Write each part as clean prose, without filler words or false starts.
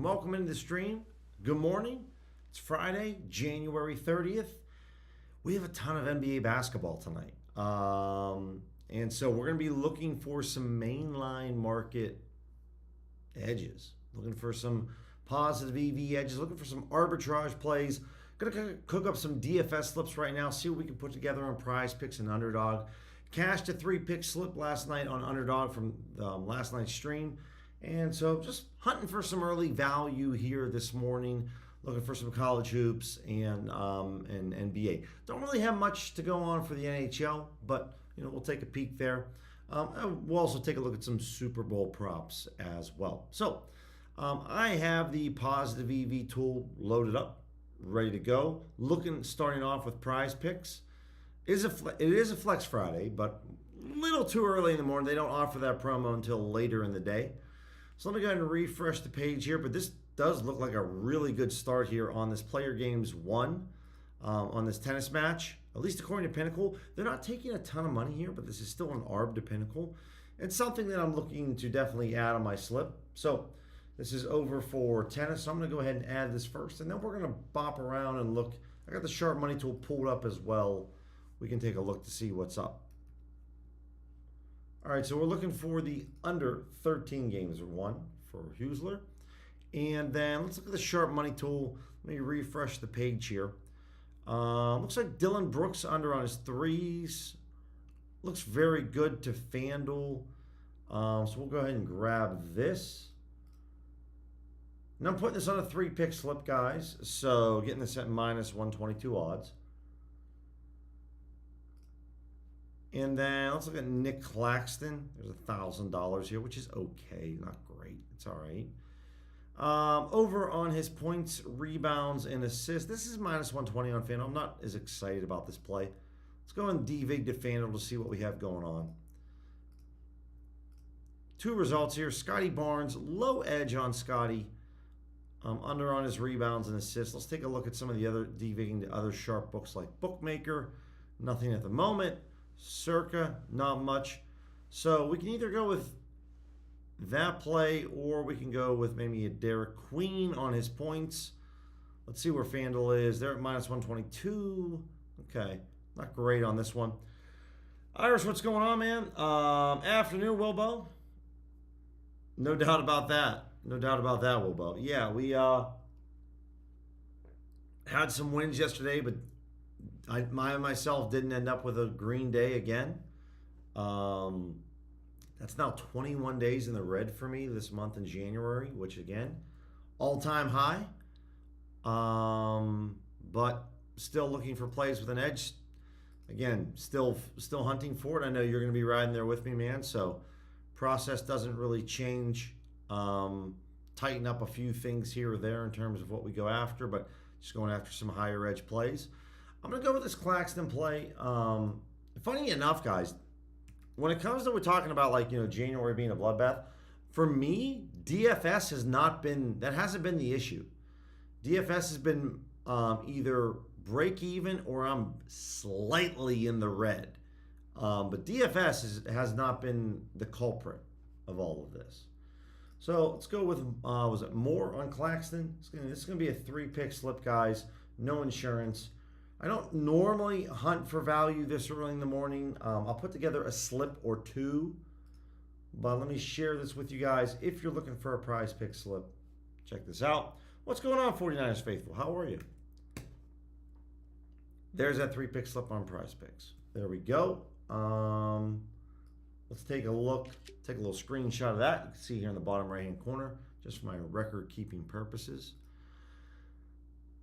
welcome into the stream. Good morning. It's Friday, January 30th. We have a ton of NBA basketball tonight. And so we're going to be looking for some mainline market edges, looking for some positive EV edges, looking for some arbitrage plays. Going to cook up some DFS slips right now, see what we can put together on PrizePicks and Underdog. Cashed a 3-pick slip last night on Underdog from last night's stream. And so just hunting for some early value here this morning, looking for some college hoops and NBA. Don't really have much to go on for the NHL, but we'll take a peek there. We'll also take a look at some Super Bowl props as well. So I have the positive EV tool loaded up, ready to go. Starting off with PrizePicks. It is a Flex Friday, but a little too early in the morning. They don't offer that promo until later in the day. So let me go ahead and refresh the page here, but this does look like a really good start here on this Player Games 1 on this tennis match. At least according to Pinnacle, they're not taking a ton of money here, but this is still an arb to Pinnacle. It's something that I'm looking to definitely add on my slip. So this is over for tennis, so I'm going to go ahead and add this first, and then we're going to bop around and look. I got the sharp money tool pulled up as well. We can take a look to see what's up. All right, so we're looking for the under 13 games, 1 for Husler. And then let's look at the sharp money tool. Let me refresh the page here. Looks like Dylan Brooks under on his threes. Looks very good to FanDuel. So we'll go ahead and grab this. And I'm putting this on a 3-pick slip, guys. So getting this at minus 122 odds. And then let's look at Nick Claxton. There's $1,000 here, which is okay. Not great. It's all right. Over on his points, rebounds, and assists. This is minus 120 on FanDuel. I'm not as excited about this play. Let's go and DVig to FanDuel to see what we have going on. 2 results here. Scotty Barnes, low edge on Scotty. Under on his rebounds and assists. Let's take a look at some of the other DVigging to other sharp books like Bookmaker. Nothing at the moment. Circa, not much. So we can either go with that play or we can go with maybe a Derek Queen on his points. Let's see where FanDuel is. They're at minus 122. Okay, not great on this one. Irish, what's going on, man? Afternoon, Wilbo. No doubt about that. No doubt about that, Wilbo. Yeah, we had some wins yesterday, but myself didn't end up with a green day again. That's now 21 days in the red for me this month in January, which again, all-time high. But still looking for plays with an edge. Again, still hunting for it. I know you're going to be riding there with me, man. So process doesn't really change. Tighten up a few things here or there in terms of what we go after, but just going after some higher edge plays. I'm going to go with this Claxton play. Funny enough, guys, when it comes to we're talking about like, January being a bloodbath, for me, DFS hasn't been the issue. DFS has been either break even or I'm slightly in the red. But DFS has not been the culprit of all of this. So let's go with, was it more on Claxton? This is going to be a 3-pick slip, guys. No insurance. I don't normally hunt for value this early in the morning. I'll put together a slip or 2. But let me share this with you guys. If you're looking for a PrizePick slip, check this out. What's going on, 49ers Faithful? How are you? There's that 3-pick slip on PrizePicks. There we go. Let's take a look. Take a little screenshot of that. You can see here in the bottom right-hand corner, just for my record-keeping purposes.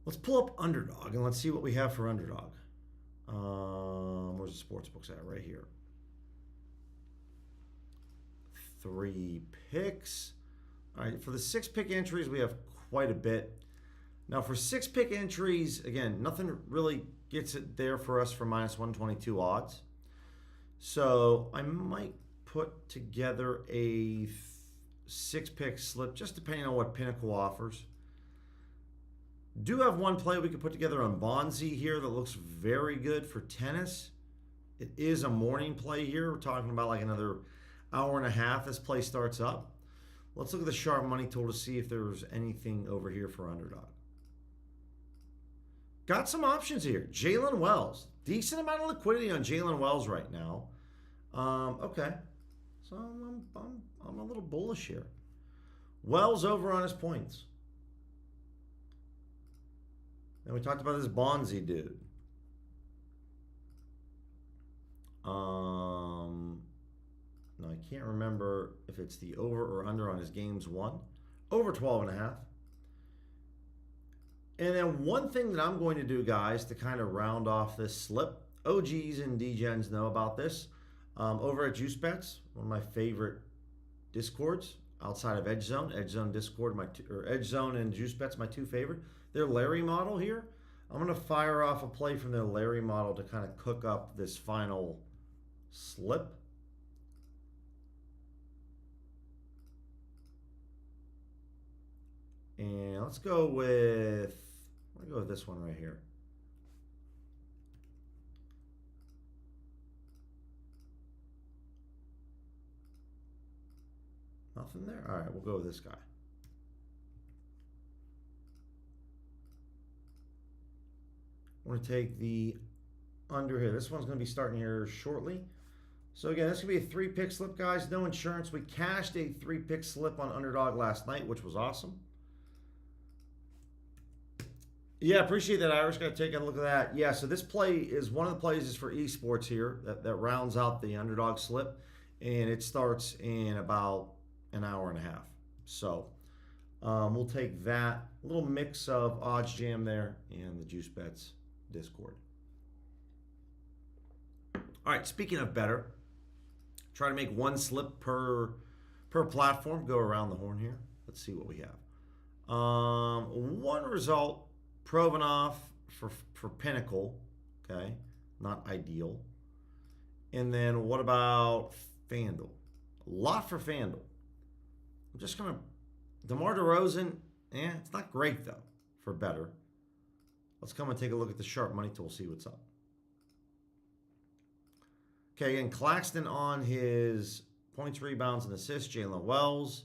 Let's pull up Underdog, and let's see what we have for Underdog. Where's the sports books at? Right here. 3 picks. All right, for the 6-pick entries, we have quite a bit. Now, for 6-pick entries, again, nothing really gets it there for us for minus 122 odds. So I might put together a 6-pick slip, just depending on what Pinnacle offers. Do have one play we could put together on Bonzi here that looks very good for tennis. It is a morning play here. We're talking about like another hour and a half this play starts up. Let's look at the sharp money tool to see if there's anything over here for underdog. Got some options here. Jalen Wells. Decent amount of liquidity on Jalen Wells right now. Okay. So I'm a little bullish here. Wells over on his points. And we talked about this Bonzi dude. Now I can't remember if it's the over or under on his games won. Over 12.5. And then one thing that I'm going to do, guys, to kind of round off this slip. OGs and DGens know about this. Over at Juice Bets, one of my favorite discords outside of Edge Zone. Edge Zone Discord, Edge Zone and Juice Bets, my two favorite. Their Larry model here. I'm going to fire off a play from their Larry model to kind of cook up this final slip. And let's go with, I'm going to go with this one right here. Nothing there? All right, we'll go with this guy. I want to take the under here. This one's going to be starting here shortly. So again, this is going to be a 3-pick slip, guys. No insurance. We cashed a 3-pick slip on underdog last night, which was awesome. Yeah, appreciate that, Irish. Got to take a look at that. Yeah, so this play is one of the plays is for esports here that rounds out the underdog slip, and it starts in about an hour and a half. So we'll take that little mix of odds jam there and the Juice Bets Discord. All right, speaking of better, try to make one slip per platform. Go around the horn here. Let's see what we have. One result. Provanov for Pinnacle, okay, not ideal. And then what about FanDuel? A lot for FanDuel. I'm just going to, DeMar DeRozan, it's not great though for better. Let's come and take a look at the sharp money tool, see what's up. Okay, again, Claxton on his points, rebounds, and assists. Jalen Wells,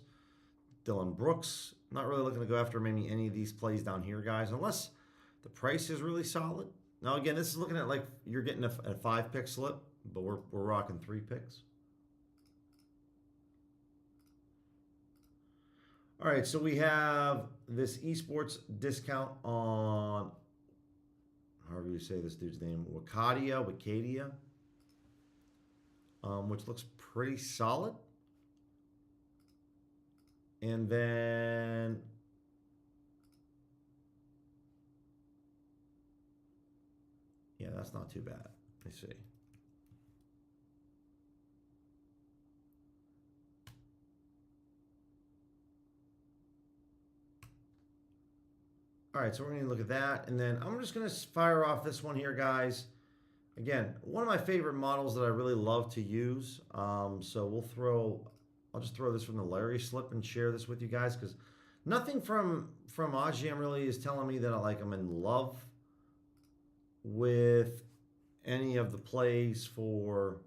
Dylan Brooks. Not really looking to go after maybe any of these plays down here, guys, unless the price is really solid. Now, again, this is looking at like you're getting a 5-pick slip, but we're rocking 3 picks. All right, so we have this esports discount on, however you say this dude's name, Wicadia, which looks pretty solid. And then yeah, that's not too bad. Let me see. All right, so we're going to look at that. And then I'm just going to fire off this one here, guys. Again, one of my favorite models that I really love to use. So I'll just throw this from the Larry slip and share this with you guys because nothing from OddsJam really is telling me that I'm in love with any of the plays for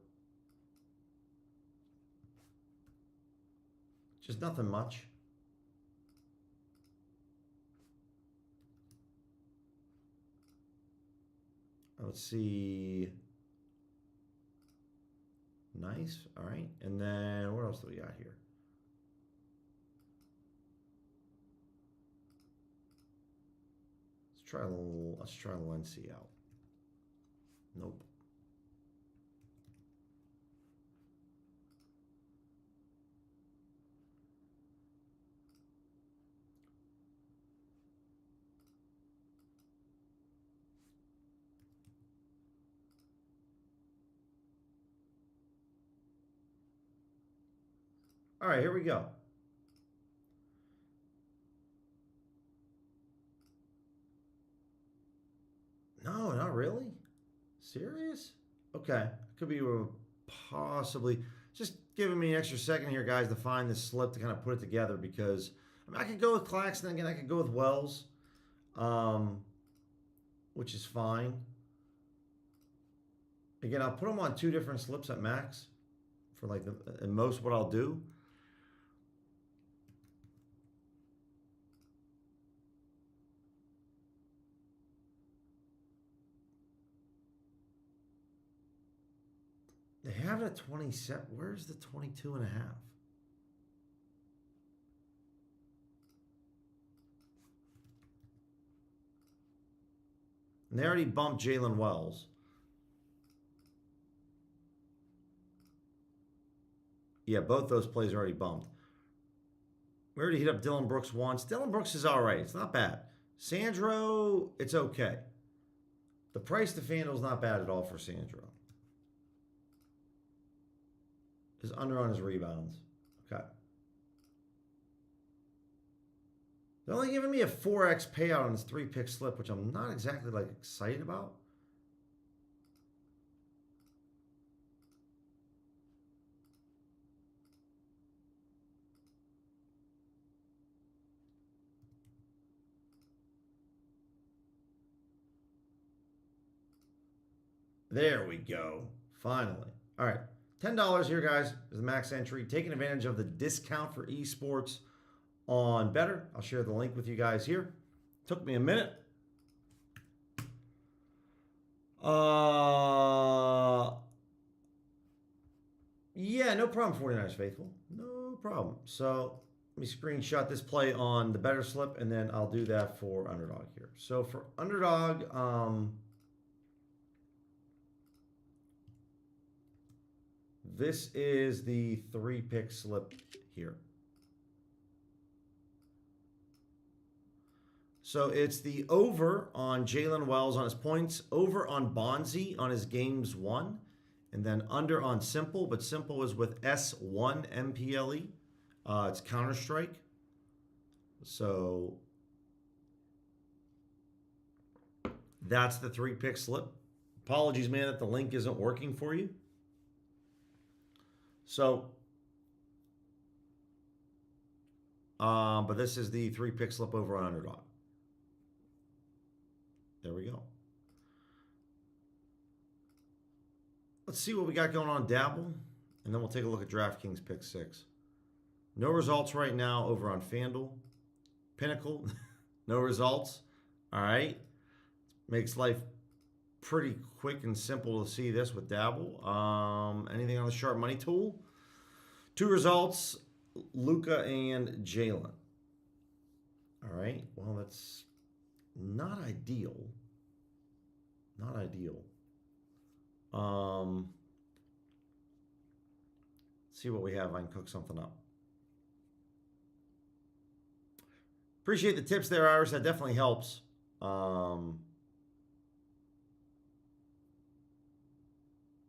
just nothing much. Let's see. Nice. All right. And then what else do we got here? Let's try Lency out. Nope. All right, here we go. No, not really. Serious? Okay. Could be possibly just giving me an extra second here, guys, to find this slip to kind of put it together because I could go with Claxton again. I could go with Wells, which is fine. Again, I'll put them on 2 different slips at max for and most what I'll do. have it at 27. Where's the 22 and a half? And they already bumped Jalen Wells. Yeah, both those plays are already bumped. We already hit up Dylan Brooks once. Dylan Brooks is all right. It's not bad. Sandro, it's okay. The price to FanDuel is not bad at all for Sandro. His under on his rebounds. Okay. They're only giving me a 4x payout on his 3-pick slip, which I'm not exactly like excited about. There we go. Finally. All right. $10 here, guys, is the max entry. Taking advantage of the discount for esports on Better. I'll share the link with you guys here. Took me a minute. Yeah, no problem, 49ers faithful. No problem. So let me screenshot this play on the Better slip, and then I'll do that for Underdog here. So for Underdog, this is the 3-pick slip here. So it's the over on Jalen Wells on his points, over on Bonzi on his games won, and then under on Simple, but Simple is with S1 MPLE. It's Counter-Strike. So that's the 3-pick slip. Apologies, man, that the link isn't working for you. So, but this is the 3-pick slip over on Underdog. There we go. Let's see what we got going on Dabble, and then we'll take a look at DraftKings Pick 6. No results right now over on FanDuel. Pinnacle, no results. All right. Makes life pretty quick and simple to see this with Dabble. Anything on the sharp money tool? 2 results, Luka and Jalen. All right. Well, that's not ideal. Not ideal. See what we have. I can cook something up. Appreciate the tips there, Iris. That definitely helps.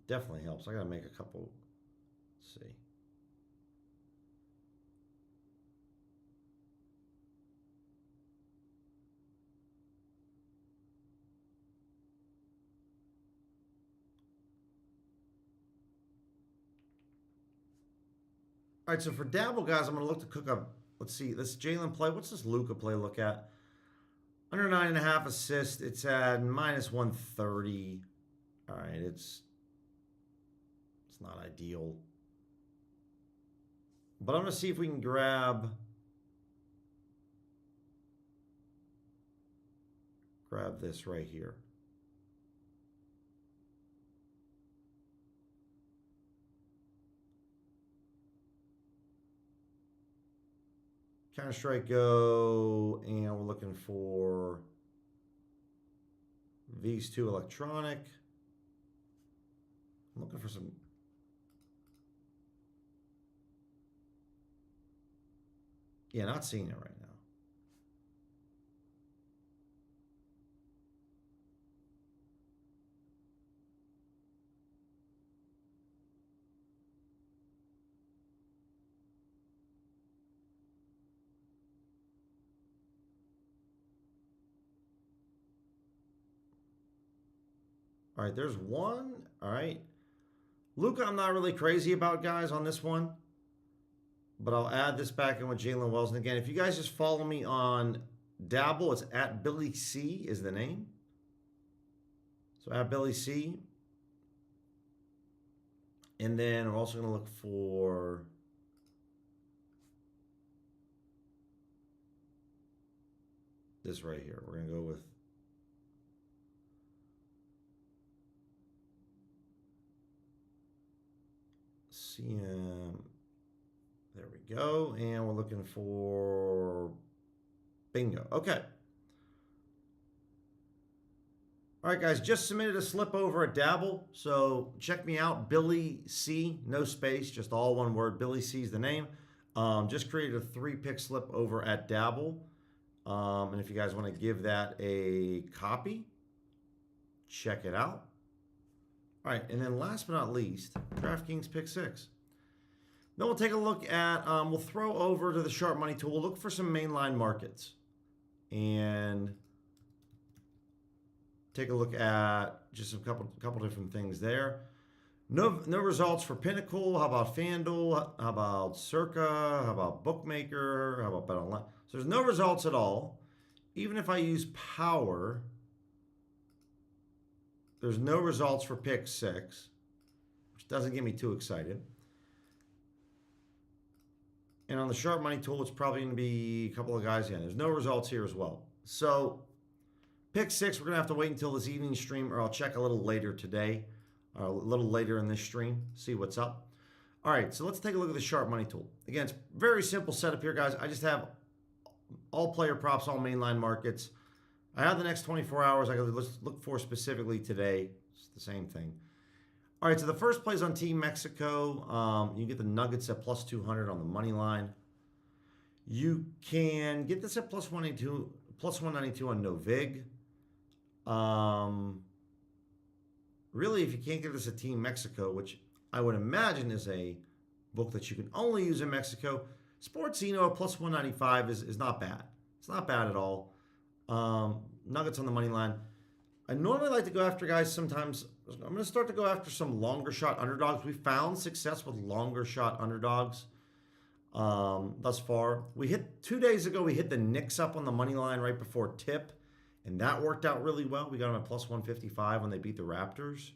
Definitely helps. I gotta make a couple. Let's see. All right, so for Dabble, guys, I'm going to look to cook up. Let's see, this Jalen play. What's this Luka play look at? Under 9.5 assists. It's at minus 130. All right, it's not ideal. But I'm going to see if we can grab this right here. Counter-Strike go, and we're looking for these 2 electronic. I'm looking for some. Yeah, not seeing it right now. All right, there's one. All right. Luka, I'm not really crazy about, guys, on this one. But I'll add this back in with Jalen Wells. And again, if you guys just follow me on Dabble, it's at Billy C is the name. So at Billy C. And then we're also going to look for this right here. We're going to go with CM. There we go. And we're looking for bingo. Okay. All right, guys, just submitted a slip over at Dabble. So check me out, Billy C, no space, just all one word. Billy C is the name. Just created a 3-pick slip over at Dabble. And if you guys want to give that a copy, check it out. All right, and then last but not least, DraftKings Pick 6. Then we'll take a look at, we'll throw over to the Sharp Money tool. We'll look for some mainline markets. And take a look at just a couple different things there. No results for Pinnacle. How about FanDuel? How about Circa? How about Bookmaker? How about BetOnline? So there's no results at all. Even if I use Power, there's no results for Pick 6, which doesn't get me too excited. And on the Sharp Money tool, it's probably going to be a couple of guys in. There's no results here as well. So Pick 6, we're going to have to wait until this evening stream, or I'll check a little later today, or a little later in this stream, see what's up. All right, so let's take a look at the Sharp Money tool. Again, it's very simple setup here, guys. I just have all player props, all mainline markets. I have the next 24 hours. Let's look for specifically today. It's the same thing. All right, so the first play is on Team Mexico. You get the Nuggets at plus 200 on the money line. You can get this at plus 192 on Novig. Really, if you can't get this at Team Mexico, which I would imagine is a book that you can only use in Mexico, Sportsino at plus 195 is not bad. It's not bad at all. Nuggets on the money line. I normally like to go after guys sometimes. I'm going to start to go after some longer shot underdogs. We found success with longer shot underdogs thus far. 2 days ago, we hit the Knicks up on the money line right before tip, and that worked out really well. We got them at plus 155 when they beat the Raptors.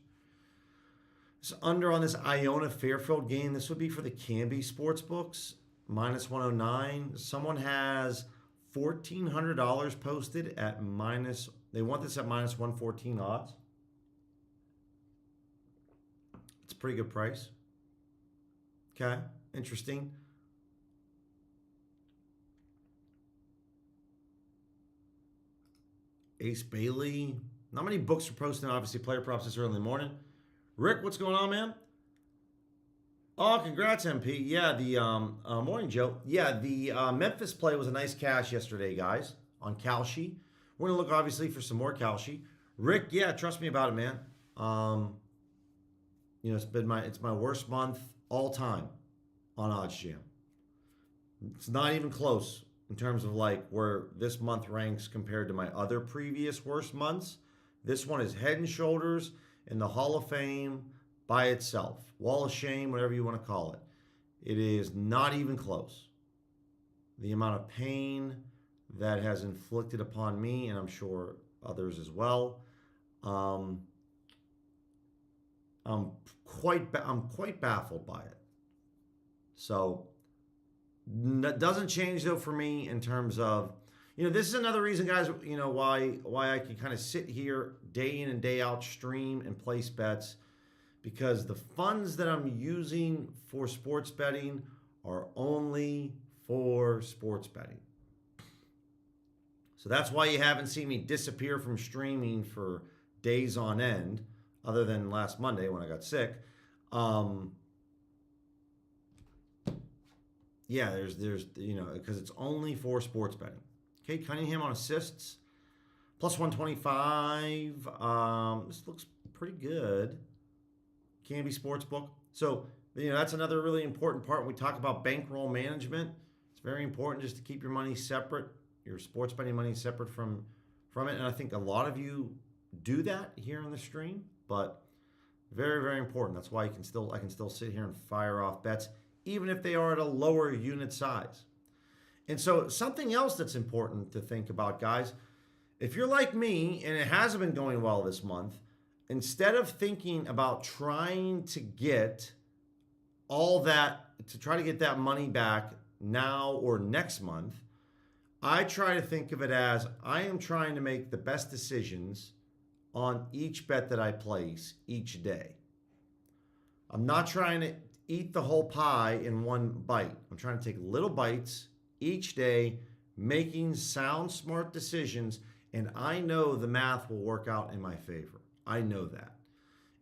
So under on this Iona Fairfield game, this would be for the Canby sports books, minus 109. Someone has $1,400 posted at minus. They want this at minus 114 odds. It's a pretty good price. Okay, interesting. Ace Bailey. Not many books are posting, obviously, player props this early in the morning. Rick, what's going on, man? Oh, congrats, MP. Yeah, the morning, Joe. Yeah, the Memphis play was a nice cash yesterday, guys, on Kalshi. We're going to look, obviously, for some more Kalshi. Rick, yeah, trust me about it, man. It's my worst month all time on OddsJam. It's not even close in terms of like where this month ranks compared to my other previous worst months. This one is head and shoulders in the Hall of Fame by itself. Wall of shame, whatever you want to call it. It is not even close. The amount of pain that has inflicted upon me, and I'm sure others as well, I'm quite baffled by it. So that doesn't change though for me in terms of, this is another reason, guys, why I can kind of sit here day in and day out, stream and place bets, because the funds that I'm using for sports betting are only for sports betting. So that's why you haven't seen me disappear from streaming for days on end, other than last Monday when I got sick. There's because it's only for sports betting. Okay, Cunningham on assists, plus 125. This looks pretty good. Canby Sportsbook. So, that's another really important part when we talk about bankroll management. It's very important just to keep your money separate, your sports betting money separate from it. And I think a lot of you do that here in the stream, but very, very important. That's why I can still sit here and fire off bets, even if they are at a lower unit size. And so something else that's important to think about, guys, if you're like me and it hasn't been going well this month, instead of thinking about trying to get that money back now or next month, I try to think of it as I am trying to make the best decisions on each bet that I place each day. I'm not trying to eat the whole pie in one bite. I'm trying to take little bites each day, making sound, smart decisions, and I know the math will work out in my favor. I know that.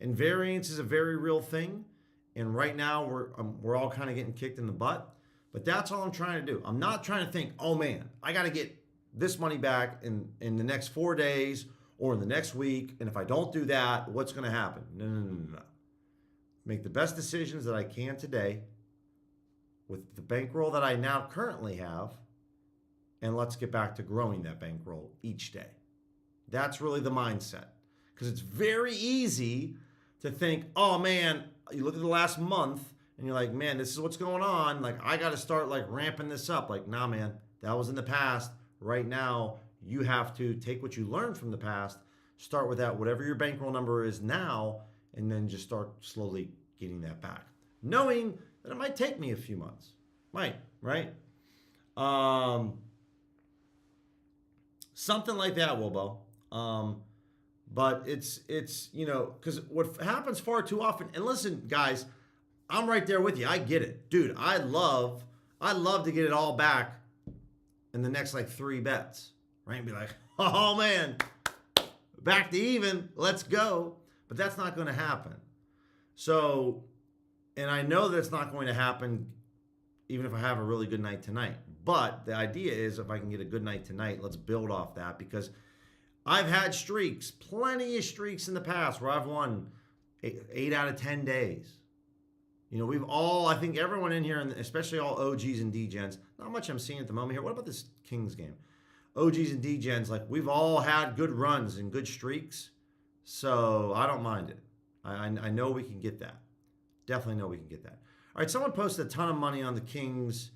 And variance is a very real thing. And right now we're all kind of getting kicked in the butt. But that's all I'm trying to do. I'm not trying to think, oh man, I got to get this money back in the next 4 days or in the next week. And if I don't do that, what's going to happen? No. Make the best decisions that I can today with the bankroll that I now currently have. And let's get back to growing that bankroll each day. That's really the mindset. Because it's very easy to think, oh man, you look at the last month and you're like, man, this is what's going on. Like, I got to start like ramping this up. Like, nah, man, that was in the past. Right now, you have to take what you learned from the past, start with that, whatever your bankroll number is now, and then just start slowly getting that back. Knowing that it might take me a few months. Might, right? Something like that, Wilbo. But it's because what happens far too often, and listen, guys, I'm right there with you. I get it. Dude, I love to get it all back in the next like 3 bets, right? And be like, oh man, back to even, let's go. But that's not going to happen. So, and I know that it's not going to happen even if I have a really good night tonight. But the idea is if I can get a good night tonight, let's build off that, because I've had streaks, plenty of streaks in the past where I've won 8 out of 10 days. We've all, I think everyone in here, and especially all OGs and DGens, not much I'm seeing at the moment here. What about this Kings game? OGs and DGens, like we've all had good runs and good streaks. So I don't mind it. I know we can get that. Definitely know we can get that. All right, someone posted a ton of money on the Kings.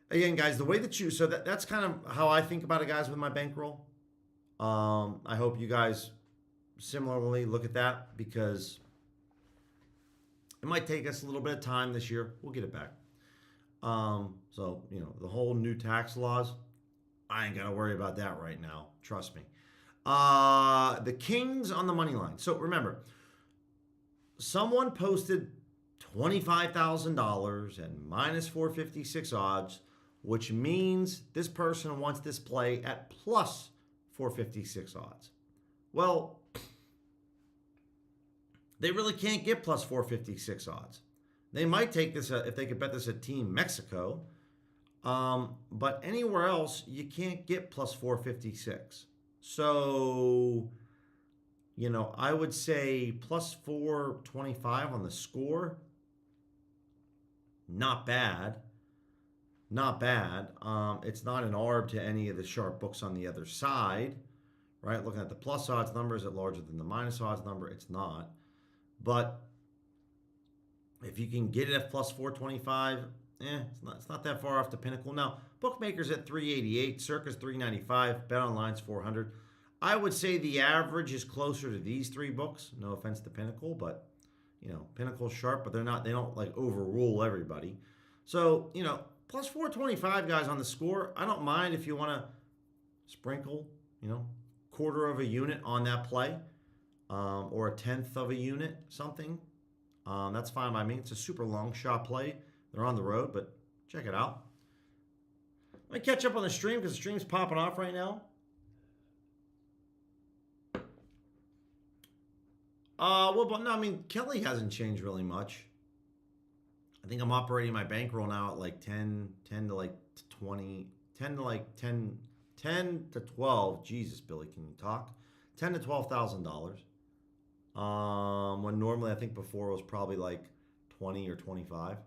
Again, guys, the way that so that's kind of how I think about it, guys, with my bankroll. I hope you guys similarly look at that, because it might take us a little bit of time this year. We'll get it back. So, the whole new tax laws, I ain't got to worry about that right now. Trust me. The Kings on the money line. So remember, someone posted $25,000 at minus 456 odds, which means this person wants this play at plus 456 odds. Well, they really can't get plus 456 odds. They might take this if they could bet this at Team Mexico, but anywhere else you can't get plus 456. So, I would say plus 425 on the score. Not bad. Not bad. It's not an arb to any of the sharp books on the other side, right? Looking at the plus odds number, is it larger than the minus odds number? It's not. But if you can get it at plus 425, it's not that far off the pinnacle. Now, bookmakers at 388, Circa's 395, BetOnline's 400. I would say the average is closer to these 3 books. No offense to Pinnacle, but Pinnacle's sharp, but they don't like overrule everybody. So, plus 425 guys on the score. I don't mind if you want to sprinkle, quarter of a unit on that play, or a 1/10 of a unit, something. That's fine by me. It's a super long shot play. They're on the road, but check it out. Let me catch up on the stream because the stream's popping off right now. Kelly hasn't changed really much. I think I'm operating my bankroll now at like 10 to like 20, 10 to like 10 to 12. Jesus, Billy, can you talk? $10,000 to $12,000. When normally I think before it was probably like 20 or 25.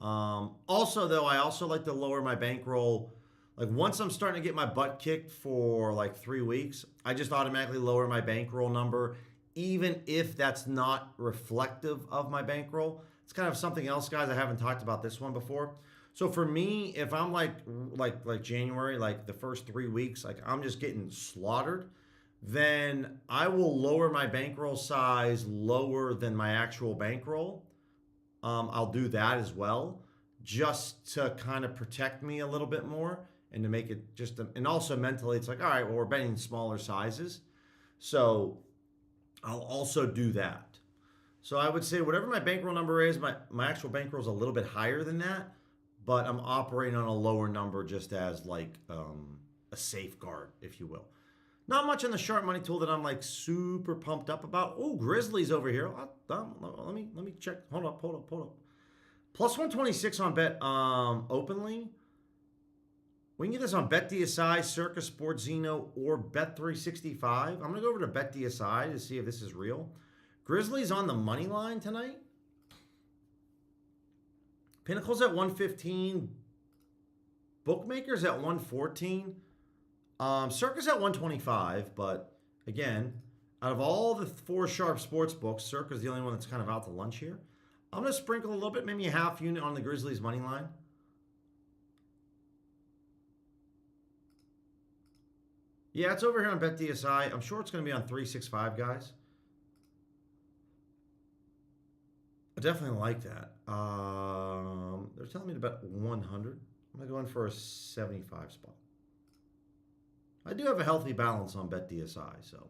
Also, though, I also like to lower my bankroll. Like once I'm starting to get my butt kicked for like 3 weeks, I just automatically lower my bankroll number, even if that's not reflective of my bankroll. It's kind of something else, guys. I haven't talked about this one before. So for me, if I'm like January, like the first 3 weeks, like I'm just getting slaughtered, then I will lower my bankroll size lower than my actual bankroll. I'll do that as well, just to kind of protect me a little bit more and to make it and also mentally, it's like, all right, well, we're betting smaller sizes. So I'll also do that. So I would say whatever my bankroll number is, my actual bankroll is a little bit higher than that, but I'm operating on a lower number just as like a safeguard, if you will. Not much in the sharp money tool that I'm like super pumped up about. Oh, Grizzlies over here. Let me check. Hold up. Plus 126 on bet openly. We can get this on BetDSI, Circa Sports Zeno, or Bet365. I'm going to go over to BetDSI to see if this is real. Grizzlies on the money line tonight. Pinnacle's at 115. Bookmakers at 114. Circa's at 125, but again, out of all the 4 sharp sports books, Circa's the only one that's kind of out to lunch here. I'm going to sprinkle a little bit, maybe a half unit on the Grizzlies money line. Yeah, it's over here on BetDSI. I'm sure it's going to be on 365, guys. I definitely like that. They're telling me to bet 100. I'm going to go in for a 75 spot. I do have a healthy balance on BetDSI, so.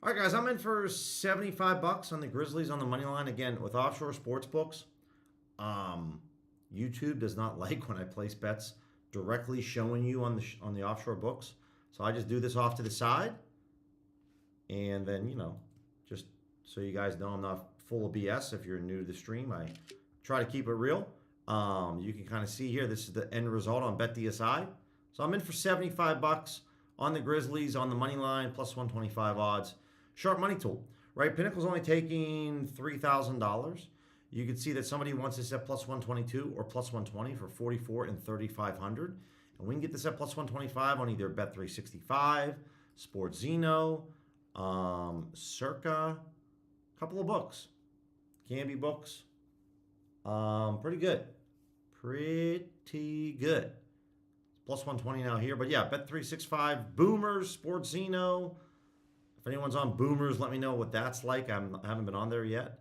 All right, guys, I'm in for $75 on the Grizzlies on the money line. Again, with offshore sports books, YouTube does not like when I place bets directly showing you on the offshore books. So I just do this off to the side. And then, just so you guys know I'm not full of BS. If you're new to the stream, I try to keep it real. You can kind of see here, this is the end result on BetDSI. So I'm in for $75 on the Grizzlies on the money line, plus 125 odds. Sharp money tool, right? Pinnacle's only taking $3,000. You can see that somebody wants this at plus 122 or plus 120 for 44 and 3,500. And we can get this at plus 125 on either Bet365, Sports Zeno, Circa, a couple of books. Canby books. Pretty good. Pretty good. Plus 120 now here. But yeah, Bet365, Boomers, Sports Zeno. If anyone's on Boomers, let me know what that's like. I haven't been on there yet.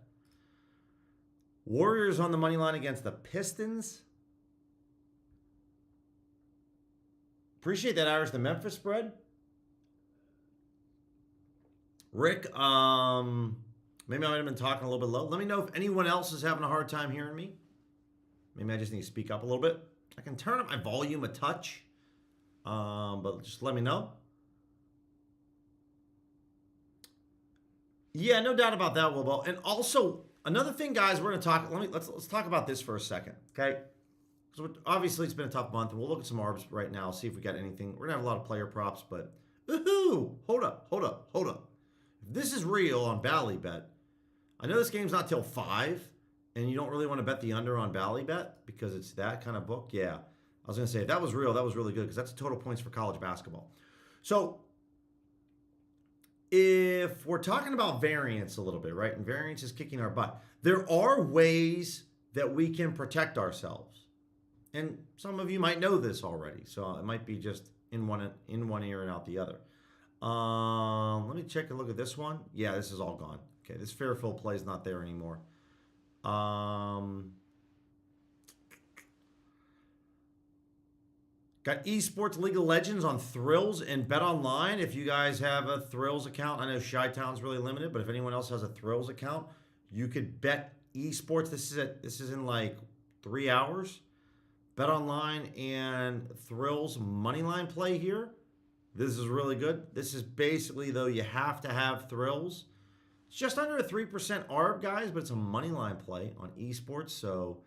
Warriors on the money line against the Pistons. Appreciate that, Irish. The Memphis spread. Rick, maybe I might have been talking a little bit low. Let me know if anyone else is having a hard time hearing me. Maybe I just need to speak up a little bit. I can turn up my volume a touch, but just let me know. Yeah, no doubt about that, Wilbo. And also, another thing, guys, we're going to talk. Let's talk about this for a second, okay? So obviously, it's been a tough month, and we'll look at some arbs right now, see if we got anything. We're going to have a lot of player props, but hold up. If this is real on Ballybet, I know this game's not till 5, and you don't really want to bet the under on Ballybet because it's that kind of book. Yeah, I was going to say, if that was real, that was really good because that's total points for college basketball. So if we're talking about variance a little bit, right, and variance is kicking our butt, there are ways that we can protect ourselves. And some of you might know this already, so it might be just in one ear and out the other. Let me check and look at this one. Yeah, this is all gone. Okay, this Fairfield play is not there anymore. Got Esports League of Legends on Thrills and Bet Online. If you guys have a Thrills account, I know Chi-Town's really limited, but if anyone else has a Thrills account, you could bet Esports. This is in like 3 hours. Bet Online and Thrills moneyline play here. This is really good. This is basically, though, you have to have Thrills. It's just under a 3% ARB, guys, but it's a moneyline play on esports. So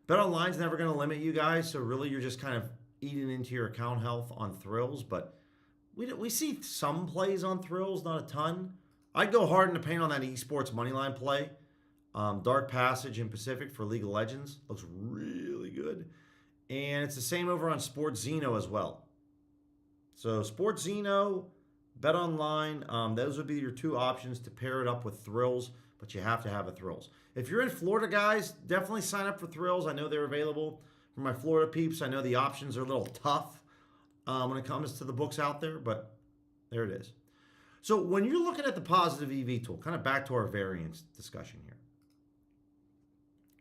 Bet Online's never going to limit you guys. So really, you're just kind of eating into your account health on Thrills. But we see some plays on Thrills, not a ton. I'd go hard in the paint on that esports moneyline play. Dark Passage in Pacific for League of Legends. Looks really good. And it's the same over on Sports Zeno as well. So Sports Zeno, Bet Online, those would be your two options to pair it up with Thrills, but you have to have a Thrills. If you're in Florida, guys, definitely sign up for Thrills. I know they're available for my Florida peeps. I know the options are a little tough when it comes to the books out there, but there it is. So when you're looking at the positive EV tool, kind of back to our variance discussion here.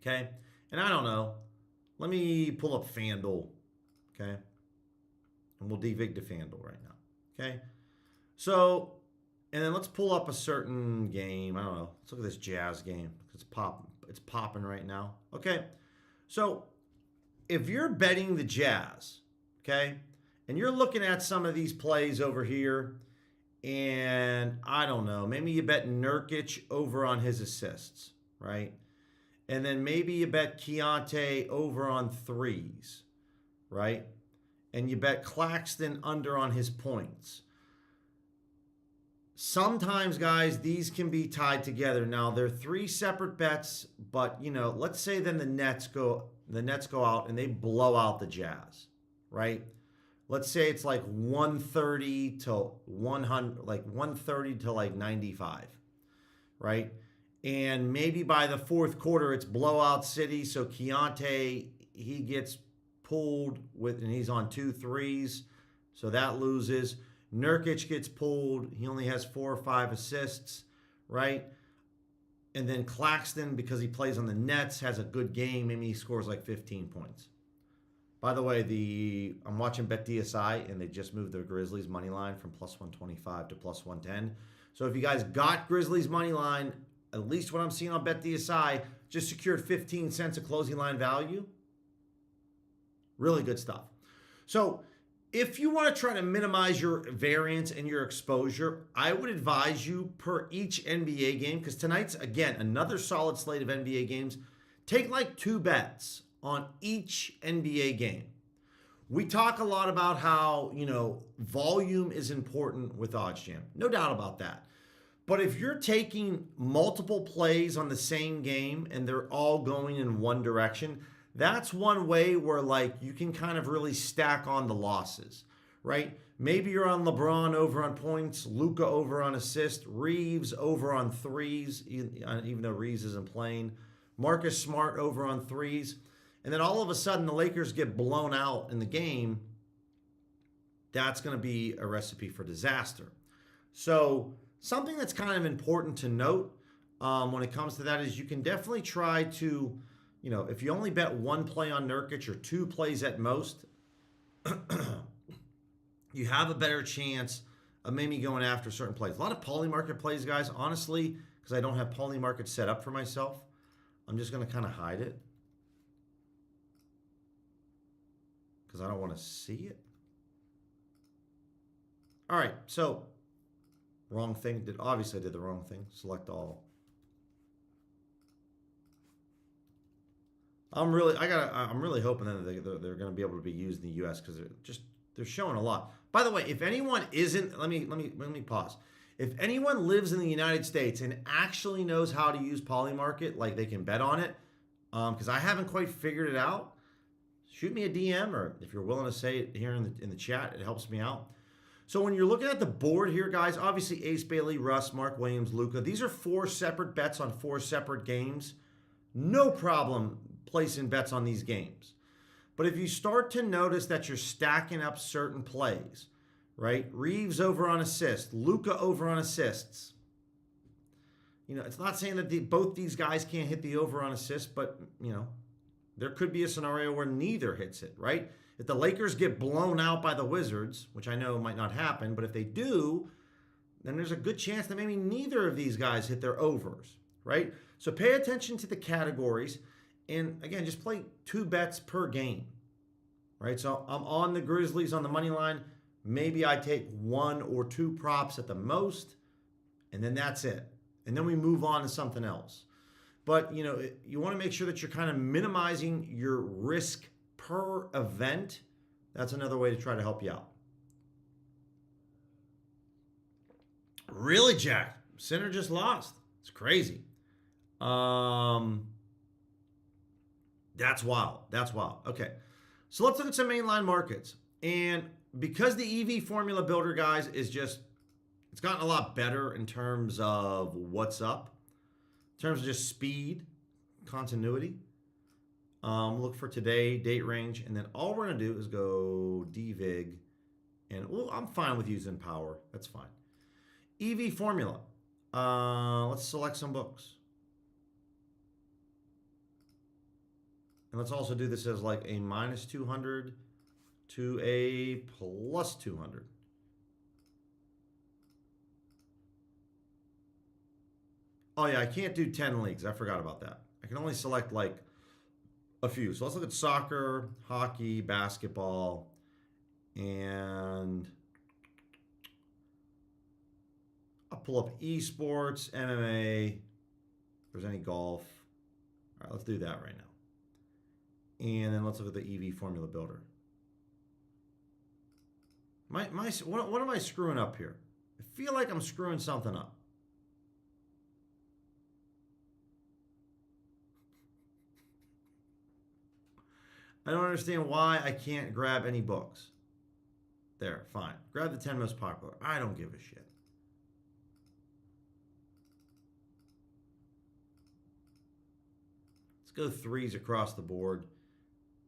Okay? And I don't know. Let me pull up FanDuel, okay? And we'll devig to FanDuel right now, okay? So And then let's pull up a certain game. I don't know. Let's look at this Jazz game. It's popping right now. Okay. So if you're betting the Jazz, okay, and you're looking at some of these plays over here, and I don't know, maybe you bet Nurkic over on his assists, right? And then maybe you bet Keontae over on threes, right? And you bet Claxton under on his points. Sometimes, guys, these can be tied together. Now, they're three separate bets, but, you know, let's say then the Nets go out and they blow out the Jazz, right? Let's say it's like 130 to 100, like 130 to like 95, right? And maybe by the fourth quarter, it's blowout city. So Keontae, he gets pulled with, and he's on 2 threes. So that loses. Nurkic gets pulled. He only has 4 or 5 assists, right? And then Claxton, because he plays on the Nets, has a good game. Maybe he scores like 15 points. By the way, I'm watching BetDSI, and they just moved their Grizzlies money line from plus 125 to plus 110. So if you guys got Grizzlies money line, at least what I'm seeing on BetDSI, just secured 15 cents of closing line value. Really good stuff. So if you want to try to minimize your variance and your exposure, I would advise you per each NBA game, because tonight's, again, another solid slate of NBA games. Take like 2 bets on each NBA game. We talk a lot about how, you know, volume is important with OddsJam. No doubt about that. But if you're taking multiple plays on the same game and they're all going in one direction, that's one way where, like, you can kind of really stack on the losses, right? Maybe you're on LeBron over on points, Luka over on assists, Reeves over on threes, even though Reeves isn't playing, Marcus Smart over on threes. And then all of a sudden the Lakers get blown out in the game. That's going to be a recipe for disaster. So something that's kind of important to note when it comes to that is you can definitely try to, you know, if you only bet 1 play on Nurkic or 2 plays at most, you have a better chance of maybe going after certain plays. A lot of polymarket plays, guys, honestly, because I don't have polymarket set up for myself, I'm just going to kind of hide it because I don't want to see it. All right, so wrong thing. Obviously I did the wrong thing. Select all. I'm really hoping that they're going to be able to be used in the U.S. because they're showing a lot. By the way, if anyone isn't, let me pause. If anyone lives in the United States and actually knows how to use Polymarket, like they can bet on it, because I haven't quite figured it out, shoot me a DM, or if you're willing to say it here in the chat, it helps me out. So when you're looking at the board here, guys, obviously Ace Bailey, Russ, Mark Williams, Luka, these are 4 separate bets on 4 separate games. No problem placing bets on these games. But if you start to notice that you're stacking up certain plays, right? Reeves over on assists, Luka over on assists. You know, it's not saying that both these guys can't hit the over on assists, but, you know, there could be a scenario where neither hits it, right? If the Lakers get blown out by the Wizards, which I know might not happen, but if they do, then there's a good chance that maybe neither of these guys hit their overs, right? So pay attention to the categories. And again, just play 2 bets per game, right? So I'm on the Grizzlies on the money line. Maybe I take 1 or 2 props at the most, and then that's it. And then we move on to something else. But, you know, you want to make sure that you're kind of minimizing your risk per event. That's another way to try to help you out. Really, Jack? Sinner just lost. It's crazy. That's wild. That's wild. Okay. So let's look at some mainline markets. And because the EV formula builder, guys, is just, it's gotten a lot better in terms of what's up, in terms of just speed, continuity. Look for today, date range, and then all we're going to do is go DVIG. And well, I'm fine with using power. That's fine. EV formula. Let's select some books. And let's also do this as like a minus 200 to a plus 200. Oh, yeah, I can't do 10 leagues. I forgot about that. I can only select like a few. So let's look at soccer, hockey, basketball, and I'll pull up esports, MMA, if there's any golf. All right, let's do that right now. And then let's look at the EV Formula Builder. What am I screwing up here? I feel like I'm screwing something up. I don't understand why I can't grab any books. There, fine. Grab the 10 most popular. I don't give a shit. Let's go threes across the board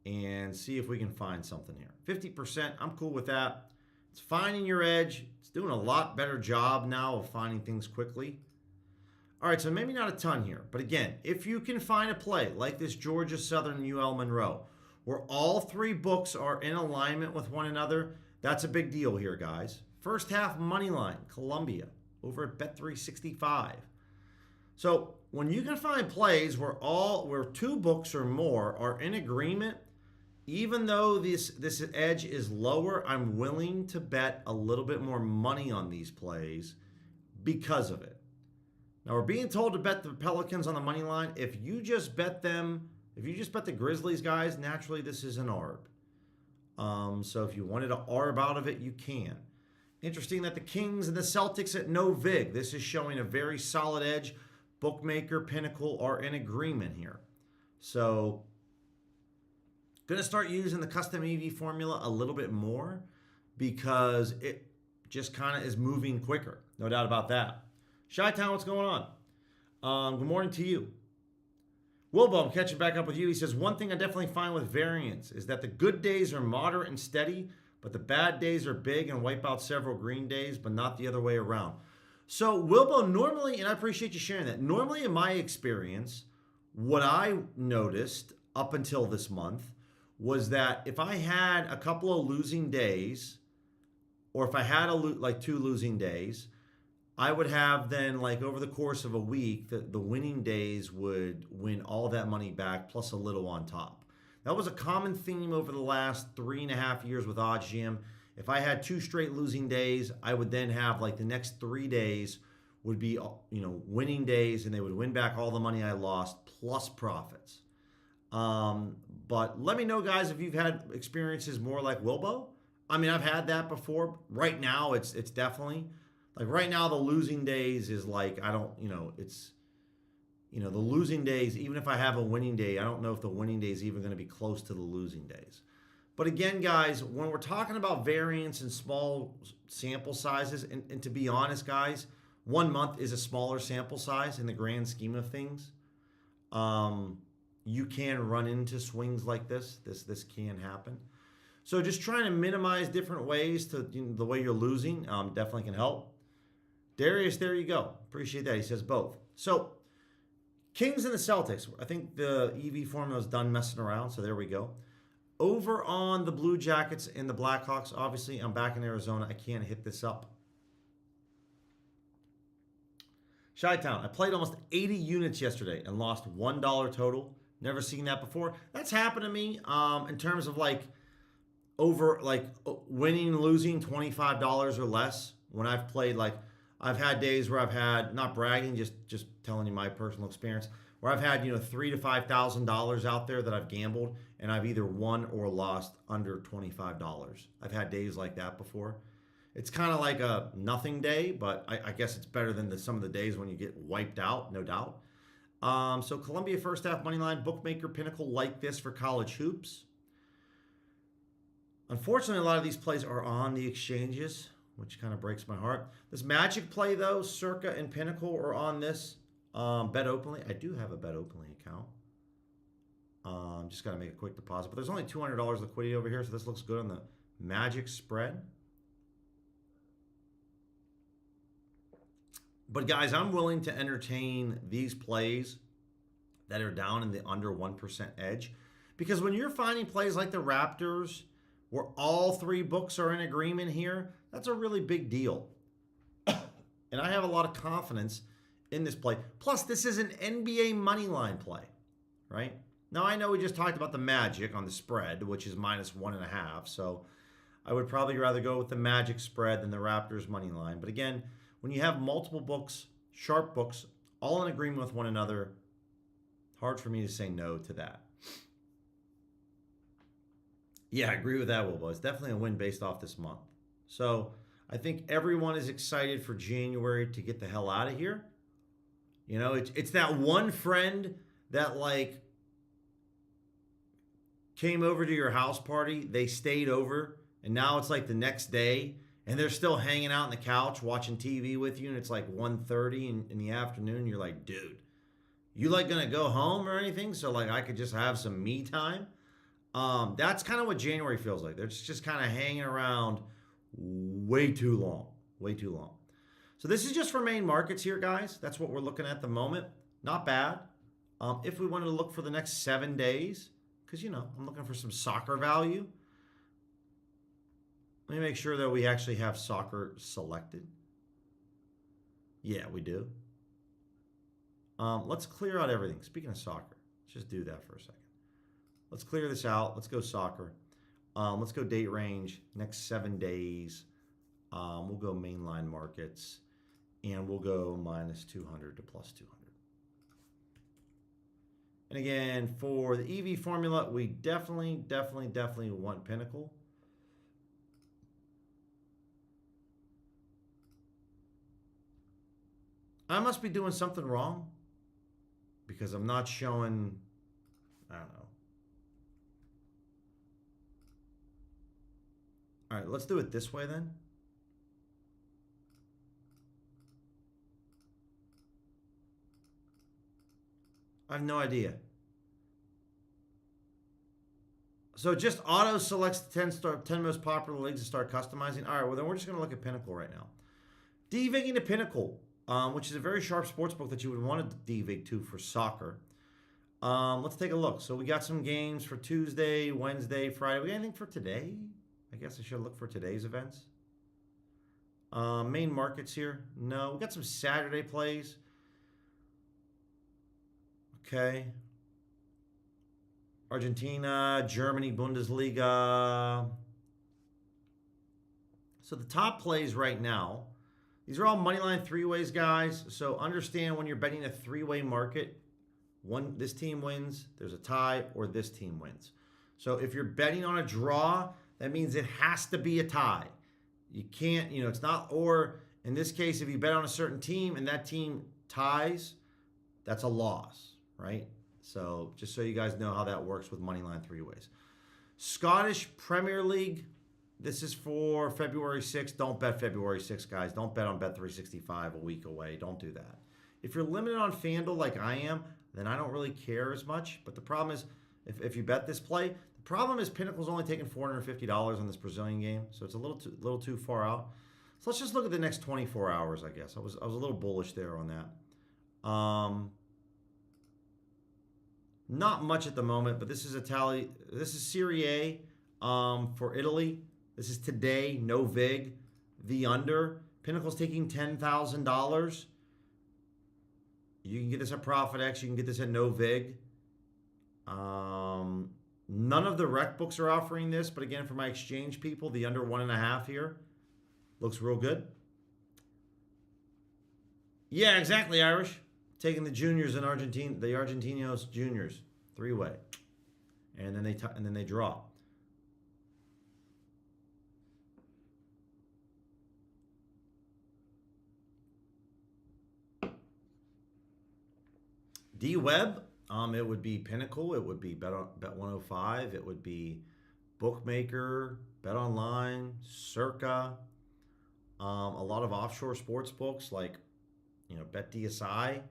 and see if we can find something here. 50%, I'm cool with that. It's finding your edge. It's doing a lot better job now of finding things quickly. All right, so maybe not a ton here. But again, if you can find a play like this Georgia Southern UL Monroe, where all three books are in alignment with one another, that's a big deal here, guys. First half money line, Columbia, over at Bet365. So when you can find plays where two books or more are in agreement, even though this edge is lower, I'm willing to bet a little bit more money on these plays because of it. Now we're being told to bet the Pelicans on the money line. If you just bet the Grizzlies, guys, naturally this is an ARB. So if you wanted to ARB out of it, you can. Interesting that the Kings and the Celtics at no vig. This is showing a very solid edge. Bookmaker, Pinnacle are in agreement here. So going to start using the custom EV formula a little bit more because it just kind of is moving quicker. No doubt about that. Chi-Town, what's going on? Good morning to you. Wilbo, I'm catching back up with you. He says, one thing I definitely find with variance is that the good days are moderate and steady, but the bad days are big and wipe out several green days, but not the other way around. So, Wilbo, normally, and I appreciate you sharing that, normally in my experience, what I noticed up until this month was that if I had a couple of losing days, or if I had two losing days, I would have then, like over the course of a week, the winning days would win all that money back plus a little on top. That was a common theme over the last 3.5 years with OddsJam. If I had 2 straight losing days, I would then have like the next 3 days would be winning days, and they would win back all the money I lost plus profits. But let me know, guys, if you've had experiences more like Wilbo. I mean, I've had that before. Right now, it's definitely like right now the losing days is like the losing days. Even if I have a winning day, I don't know if the winning day is even going to be close to the losing days. But again, guys, when we're talking about variance and small sample sizes, and to be honest, guys, 1 month is a smaller sample size in the grand scheme of things. You can run into swings like this. This can happen. So just trying to minimize different ways to the way you're losing definitely can help. Darius, there you go. Appreciate that. He says both. So Kings and the Celtics. I think the EV formula is done messing around. So there we go. Over on the Blue Jackets and the Blackhawks, obviously, I'm back in Arizona. I can't hit this up. Chi-Town, I played almost 80 units yesterday and lost $1 total. Never seen that before. That's happened to me in terms of winning and losing $25 or less when I've played. I've had days where I've had, not bragging, just telling you my personal experience, where I've had $3,000 to $5,000 out there that I've gambled, and I've either won or lost under $25. I've had days like that before. It's kind of like a nothing day, but I guess it's better than some of the days when you get wiped out, no doubt. So Columbia first half money line, bookmaker, Pinnacle like this for college hoops. Unfortunately, a lot of these plays are on the exchanges, which kind of breaks my heart. This Magic play, though, Circa and Pinnacle are on this. Bet openly. I do have a bet openly account. Just got to make a quick deposit. But there's only $200 liquidity over here, so this looks good on the Magic spread. But, guys, I'm willing to entertain these plays that are down in the under 1% edge. Because when you're finding plays like the Raptors, where all 3 books are in agreement here, that's a really big deal. And I have a lot of confidence in this play. Plus, this is an NBA money line play, right? Now, I know we just talked about the Magic on the spread, which is -1.5. So I would probably rather go with the Magic spread than the Raptors money line. But again, when you have multiple books, sharp books, all in agreement with one another, hard for me to say no to that. Yeah, I agree with that, Wilbo. It's definitely a win based off this month. So I think everyone is excited for January to get the hell out of here. You know, it's that one friend that like came over to your house party, they stayed over, and now it's like the next day, and they're still hanging out on the couch watching TV with you, and it's like 1:30 in the afternoon. You're like, dude, you like gonna go home or anything? So like I could just have some me time. That's kind of what January feels like. They're just kind of hanging around way too long. Way too long. So this is just for main markets here, guys. That's what we're looking at the moment. Not bad. If we wanted to look for the next 7 days, because, you know, I'm looking for some soccer value. Let me make sure that we actually have soccer selected. Yeah, we do. Let's clear out everything. Speaking of soccer, let's just do that for a second. Let's clear this out. Let's go soccer. Let's go date range. Next 7 days. We'll go mainline markets. And we'll go -200 to +200. And again, for the EV formula, we definitely want Pinnacle. I must be doing something wrong because I'm not showing, I don't know. All right, let's do it this way then. I have no idea. So just auto selects the 10 most popular leagues to start customizing. All right, well then we're just going to look at Pinnacle right now. DVIGing to Pinnacle, which is a very sharp sports book that you would want to DVIG to for soccer. Let's take a look. So we got some games for Tuesday, Wednesday, Friday. We got anything for today? I guess I should look for today's events. Main markets here. No, we got some Saturday plays. Okay. Argentina, Germany, Bundesliga. So the top plays right now, these are all moneyline three-ways, guys. So understand when you're betting a three-way market, this team wins, there's a tie, or this team wins. So if you're betting on a draw, that means it has to be a tie. You can't, it's not, or in this case, if you bet on a certain team and that team ties, that's a loss, right? So just so you guys know how that works with moneyline three-ways. Scottish Premier League, this is for February 6th. Don't bet February 6th, guys. Don't bet on Bet365 a week away. Don't do that. If you're limited on FanDuel like I am, then I don't really care as much. But the problem is, if you bet this play, the problem is Pinnacle's only taking $450 on this Brazilian game, so it's a little too far out. So let's just look at the next 24 hours, I guess. I was a little bullish there on that. Not much at the moment, but this is This is Serie A for Italy. This is today, no VIG. The under. Pinnacle's taking $10,000. You can get this at ProfitX. You can get this at no VIG. None of the rec books are offering this, but again, for my exchange people, the under 1.5 here looks real good. Yeah, exactly, Irish. Taking the juniors in Argentina, the Argentinos juniors, three-way, and then they draw. D-Web, it would be Pinnacle, it would be Bet 105, it would be Bookmaker, Bet Online, Circa, a lot of offshore sports books like BetDSI.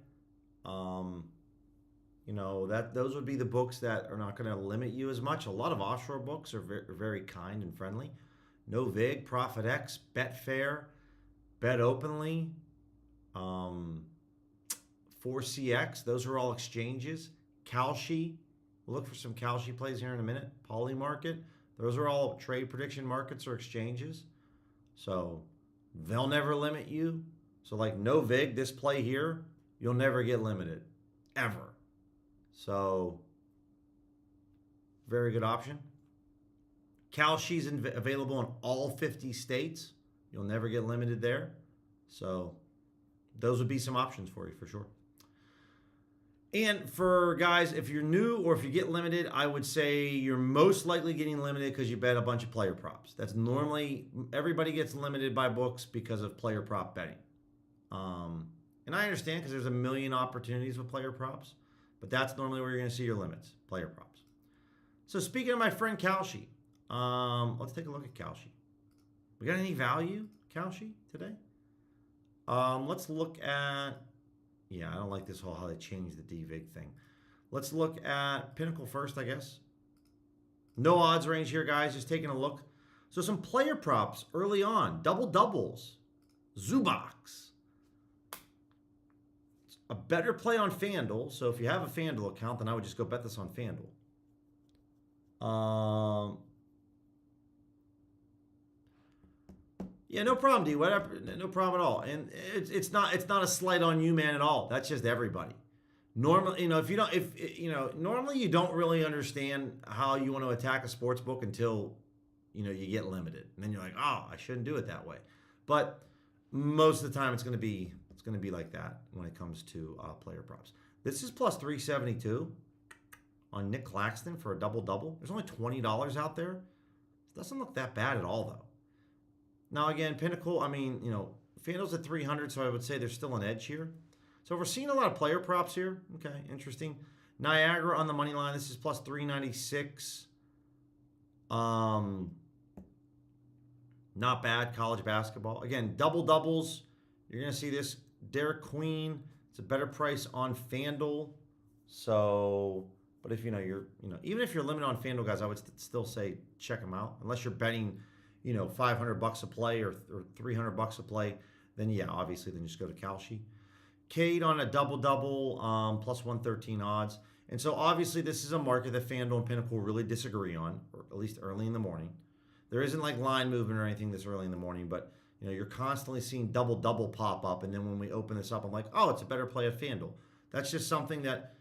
Those would be the books that are not going to limit you as much. A lot of offshore books are very, very kind and friendly. No VIG, ProfitX, Betfair, Bet Openly, 4CX. Those are all exchanges. Kalshi. We'll look for some Kalshi plays here in a minute. Polymarket. Those are all trade prediction markets or exchanges. So they'll never limit you. So like no VIG, this play here, you'll never get limited, ever. So, very good option. Kalshi's available in all 50 states. You'll never get limited there. So, those would be some options for you for sure. And for guys, if you're new or if you get limited, I would say you're most likely getting limited because you bet a bunch of player props. That's normally, everybody gets limited by books because of player prop betting. And I understand because there's a million opportunities with player props, but that's normally where you're going to see your limits, player props. So speaking of my friend Kalshi, let's take a look at Kalshi. We got any value, Kalshi, today? Let's look at, I don't like this whole how they changed the DVIG thing. Let's look at Pinnacle first, I guess. No odds range here, guys, just taking a look. So some player props early on, double doubles, Zubaks. A better play on FanDuel. So if you have a FanDuel account, then I would just go bet this on FanDuel. Yeah, no problem, D. Whatever, no problem at all. And it's not a slight on you, man, at all. That's just everybody. Normally, normally you don't really understand how you want to attack a sports book until you get limited, and then you're like, oh, I shouldn't do it that way. But most of the time, it's going to be like that when it comes to player props. This is plus 372 on Nick Claxton for a double-double. There's only $20 out there. It doesn't look that bad at all, though. Now, again, Pinnacle, FanDuel's at 300, so I would say there's still an edge here. So we're seeing a lot of player props here. Okay, interesting. Niagara on the money line. This is plus 396. Not bad. College basketball. Again, double-doubles. You're going to see this. Derek Queen, it's a better price on FanDuel. So, but if even if you're limited on FanDuel, guys, I would still say check them out. Unless you're betting, $500 a play or $300 a play, then obviously, then just go to Kalshi. Cade on a double-double, plus 113 odds. And so obviously this is a market that FanDuel and Pinnacle really disagree on, or at least early in the morning. There isn't like line movement or anything this early in the morning, but you're constantly seeing double-double pop up, and then when we open this up, I'm like, oh, it's a better play at FanDuel. That's just something that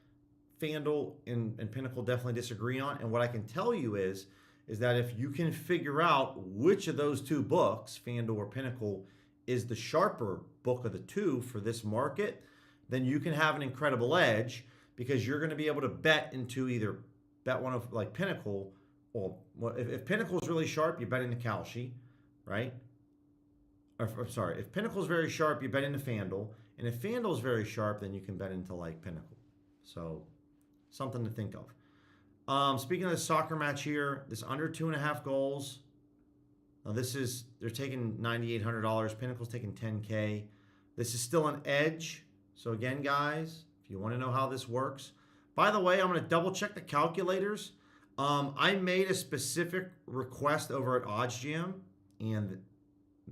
FanDuel and Pinnacle definitely disagree on. And what I can tell you is that if you can figure out which of those two books, FanDuel or Pinnacle, is the sharper book of the two for this market, then you can have an incredible edge because you're going to be able to bet one of like Pinnacle, or if Pinnacle is really sharp, you bet into Kalshi, right? If Pinnacle is very sharp, you bet into FanDuel. And if FanDuel is very sharp, then you can bet into like Pinnacle. So something to think of. Speaking of the soccer match here, this under 2.5 goals. Now they're taking $9,800. Pinnacle's taking $10K. This is still an edge. So again, guys, if you want to know how this works. By the way, I'm going to double check the calculators. I made a specific request over at OddsJam, and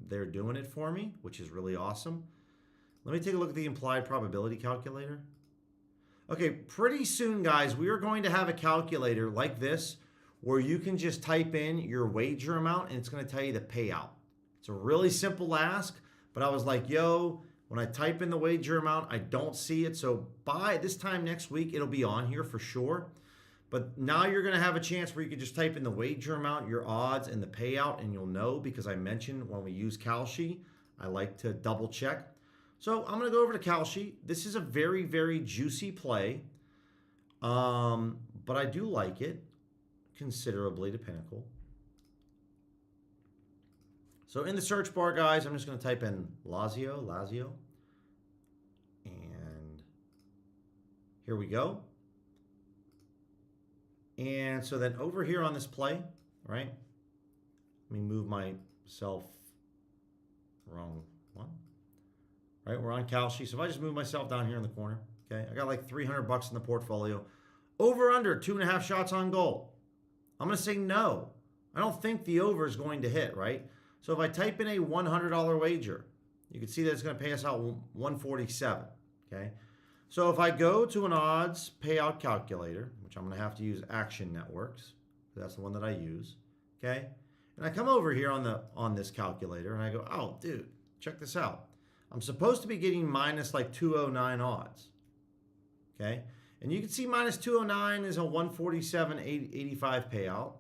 they're doing it for me, which is really awesome. Let me take a look at the implied probability calculator. Okay, pretty soon, guys, we are going to have a calculator like this where you can just type in your wager amount and it's going to tell you the payout. It's a really simple ask, but I was like, when I type in the wager amount, I don't see it. So by this time next week, it'll be on here for sure. But now you're going to have a chance where you can just type in the wager amount, your odds, and the payout, and you'll know, because I mentioned when we use Kalshi, I like to double check. So I'm going to go over to Kalshi. This is a very, very juicy play, but I do like it considerably to Pinnacle. So in the search bar, guys, I'm just going to type in Lazio, and here we go. And so then over here on this play, right? Let me move myself wrong one. Right, we're on Kalshi. So if I just move myself down here in the corner, okay, I got like $300 in the portfolio. Over under 2.5 shots on goal. I'm going to say no. I don't think the over is going to hit, right? So if I type in a $100 wager, you can see that it's going to pay us out $147, okay? So if I go to an odds payout calculator, which I'm going to have to use Action Networks, that's the one that I use, okay? And I come over here on this calculator and I go, oh, dude, check this out. I'm supposed to be getting minus like 209 odds. Okay? And you can see minus 209 is a 147.85 payout.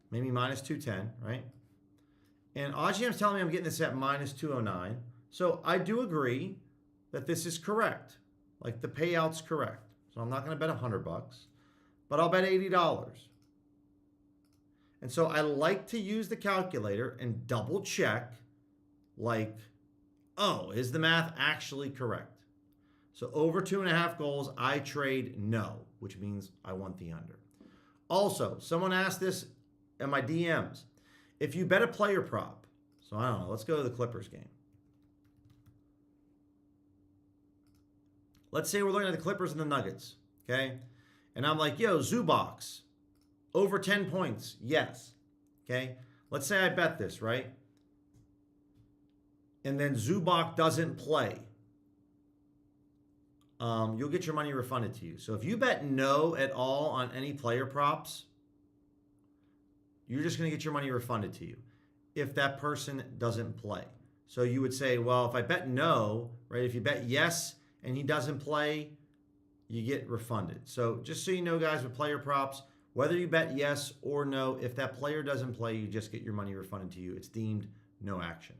Maybe minus 210, right? And OddsJam's telling me I'm getting this at minus 209. So I do agree that this is correct. Like the payout's correct. So I'm not going to bet $100, but I'll bet $80. And so I like to use the calculator and double check, like, oh, is the math actually correct? So over 2.5 goals, I trade no, which means I want the under. Also, someone asked this in my DMs. If you bet a player prop, so I don't know, let's go to the Clippers game. Let's say we're looking at the Clippers and the Nuggets, okay? And I'm like, yo, Zubox, over 10 points, yes, okay? Let's say I bet this, right? And then Zubac doesn't play. You'll get your money refunded to you. So if you bet no at all on any player props, you're just going to get your money refunded to you if that person doesn't play. So you would say, well, if I bet no, right? If you bet yes and he doesn't play, you get refunded. So just so you know, guys, with player props, whether you bet yes or no, if that player doesn't play, you just get your money refunded to you. It's deemed no action.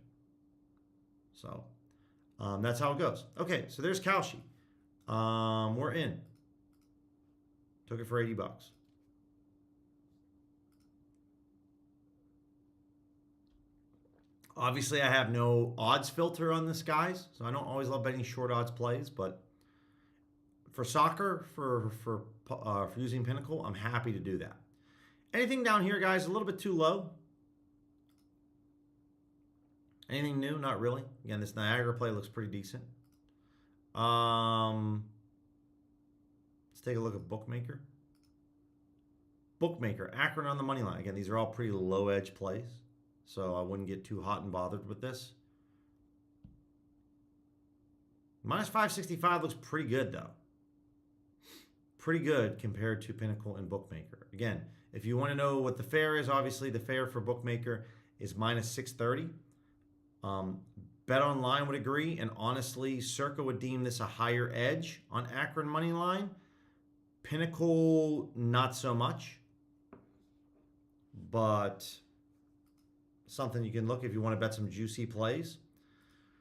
So that's how it goes. Okay, so there's Kalshi. We're in. Took it for $80. Obviously, I have no odds filter on this, guys, so I don't always love betting short odds plays, but for soccer, for using Pinnacle, I'm happy to do that. Anything down here, guys, a little bit too low? Anything new? Not really. Again, this Niagara play looks pretty decent. Let's take a look at Bookmaker. Bookmaker, Akron on the money line. Again, these are all pretty low edge plays, so I wouldn't get too hot and bothered with this. Minus 565 looks pretty good, though. Pretty good compared to Pinnacle and Bookmaker. Again, if you want to know what the fair is, obviously the fair for Bookmaker is minus 630. Bet Online would agree, and honestly, Circa would deem this a higher edge on Akron money line. Pinnacle, not so much, but something you can look if you want to bet some juicy plays.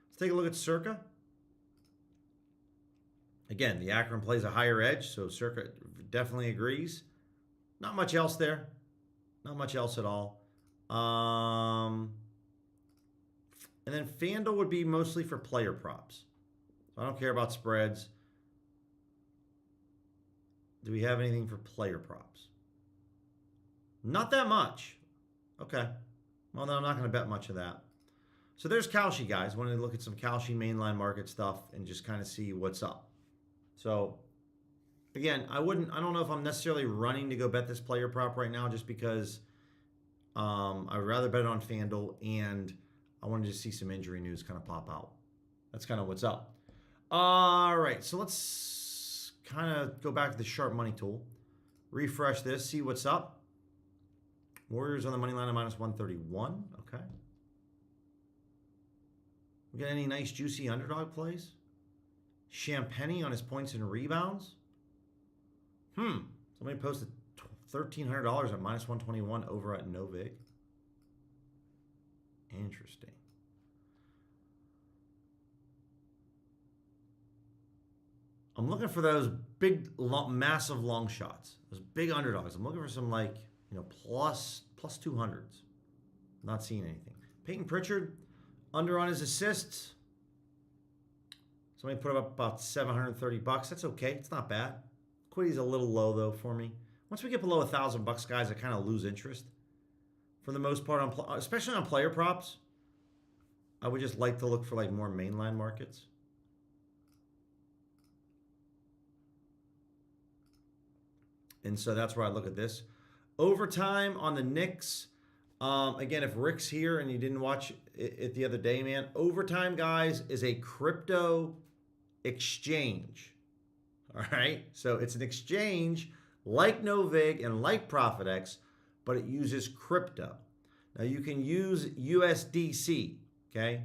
Let's take a look at Circa. Again, the Akron plays a higher edge, so Circa definitely agrees. Not much else there. Not much else at all. And then FanDuel would be mostly for player props. So I don't care about spreads. Do we have anything for player props? Not that much. Okay. Well, then I'm not going to bet much of that. So there's Kalshi, guys. Wanted to look at some Kalshi mainline market stuff and just kind of see what's up. So again, I don't know if I'm necessarily running to go bet this player prop right now, just because I would rather bet it on FanDuel, and I wanted to see some injury news kind of pop out. That's kind of what's up. All right, so let's kind of go back to the sharp money tool, refresh this, see what's up. Warriors on the money line at minus 131. Okay. We got any nice juicy underdog plays? Champagny on his points and rebounds. Somebody posted $1,300 at minus 121 over at Novig. Interesting. I'm looking for those big, massive long shots. Those big underdogs. I'm looking for some plus 200s. Not seeing anything. Peyton Pritchard, under on his assists. Somebody put up about $730. That's okay. It's not bad. Quiddy's a little low though for me. Once we get below $1,000, guys, I kind of lose interest. For the most part, especially on player props, I would just like to look for more mainline markets. And so that's where I look at this. Overtime on the Knicks. Again, if Rick's here and you didn't watch it the other day, man, overtime, guys, is a crypto exchange. All right? So it's an exchange like Novig and like ProfitX, but it uses crypto. Now, you can use USDC, okay?